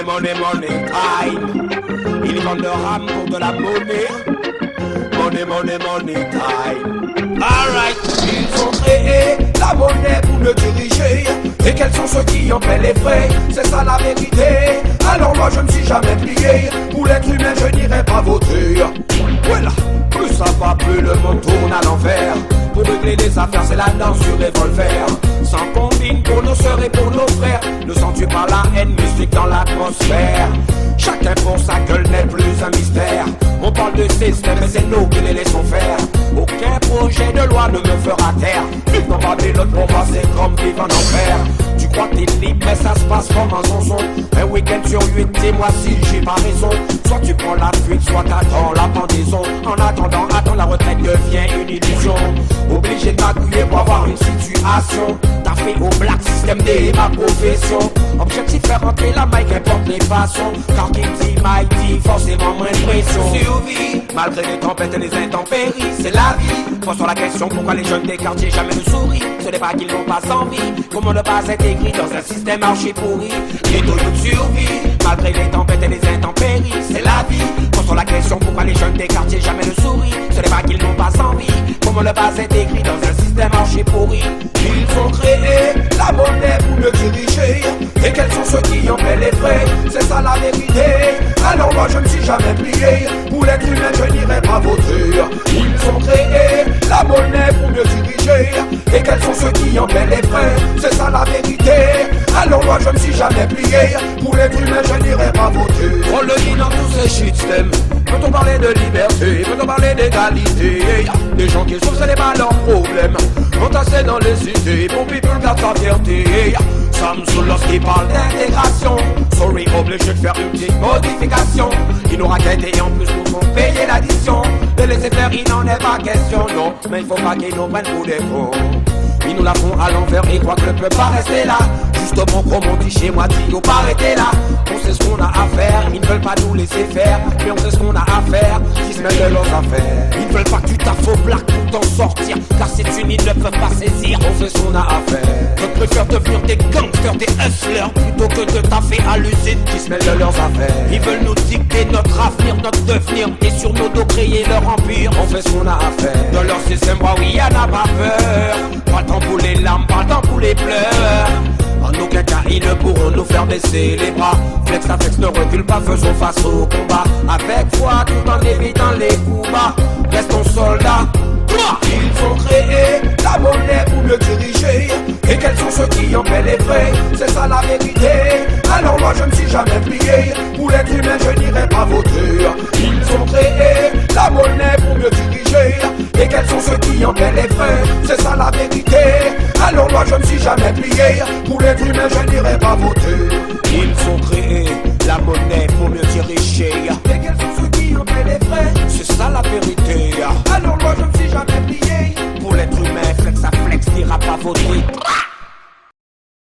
money, money, money time. Ils vendent leur âme pour de la monnaie. Money, money, money time. Alright, ils ont créé la monnaie pour me diriger. Et quels sont ceux qui en paient les frais? C'est ça la vérité. Alors moi je me suis jamais plié. Pour l'être humain je n'irai pas voter. Voilà, plus ça va, plus le monde tourne à l'envers. Pour régler les affaires c'est la danse du revolver. Sans combine pour nos sœurs et pour nos frères. Ne sens-tu pas la haine mystique dans l'atmosphère? Chacun pour sa gueule n'est plus un mystère. On parle de système mais c'est nous qui les laissons faire. Aucun projet de loi ne me fera taire. Vivre dans Babylone pour moi c'est comme vivre en enfer. Tu crois que t'es libre mais ça se passe comme un sonson. Un week-end sur 8, dis-moi si j'ai pas raison. Soit tu prends la fuite, soit t'attends la pendaison. En attendant, attends la retraite devient une illusion. Obligé de m'accouiller pour avoir une situation. T'as fait au black system dès ma profession. Objectif faire rentrer la mic, qu'importe les façons. Car qui dit mighty, forcément moins de pression. Survie, malgré les tempêtes et les intempéries, c'est la vie. Pose-toi la question, pourquoi les jeunes des quartiers jamais ne sourient? Ce n'est pas qu'ils n'ont pas envie. Comment ne pas être écrit dans un système archi pourri? Les taux de survie, malgré les tempêtes et les intempéries, c'est la vie. Pose-toi la question, pourquoi les jeunes des quartiers jamais ne sourient? Ce n'est pas qu'ils n'ont pas envie. Comment ne pas être écrit dans un système archi pourri? Ils ont créé la monnaie pour me diriger. Et quels sont ceux qui en paient les frais? C'est ça la vérité. Alors moi je me suis jamais plié. Pour l'être humain je n'irai pas voter. Ils ont créé la monnaie pour me diriger. Et quels sont ceux qui en paient les frais? C'est ça la vérité. Alors moi je me suis jamais plié. Pour l'être humain je n'irai pas voter. On le dit dans tous ces shitstems. Peut-on parler de liberté? Peut-on parler d'égalité? Les gens qui souffrent ce n'est pas leur problème. Entassés dans les cités, mon people garde sa fierté. Ça me saoule lorsqu'ils parlent d'intégration. Sorry, obligé de faire une petite modification. Ils nous raquettent et en plus nous font payer l'addition. De laisser faire, il n'en est pas question, non. Mais il faut pas qu'ils nous prennent pour des cons. Ils nous la font à l'envers et croient que ne peut pas rester là. Justement comme on dit chez moi, dis au pas arrêter là. On sait ce qu'on a à faire, ils ne veulent pas nous laisser faire. Mais on sait ce qu'on a à faire, qui se mêlent de leurs affaires. Ils veulent pas que tu taffes au black pour t'en sortir. Car c'est une, ils ne peuvent pas saisir. On sait ce qu'on a à faire. D'autres préfèrent devenir des gangsters, des hustlers, plutôt que de taffer à l'usine, qui se mêlent de leurs affaires. Ils veulent nous dicter notre avenir, notre devenir. Et sur nos dos créer leur empire. On fait ce qu'on a à faire. Dans leur système, bah oui, y'en a pas peur. Pas le temps pour les larmes, pas le temps pour les pleurs. En aucun cas ils ne pourront nous faire baisser les bras. Flex à flex, ne recule pas, faisons face au combat. Avec foi tout en évitant les coups bas. Restons soldats. Ils ont créé la monnaie pour me diriger. Et quels sont ceux qui en paient les frais? C'est ça la vérité. Alors moi je ne suis jamais plié. Pour l'être humain je n'irai pas voter. Ils ont créé la monnaie pour me diriger. Et quels sont ceux qui en paient les frais? C'est ça la vérité. Alors moi je ne suis jamais plié. Pour l'être humain je n'irai pas voter. Ils ont créé la monnaie pour me diriger.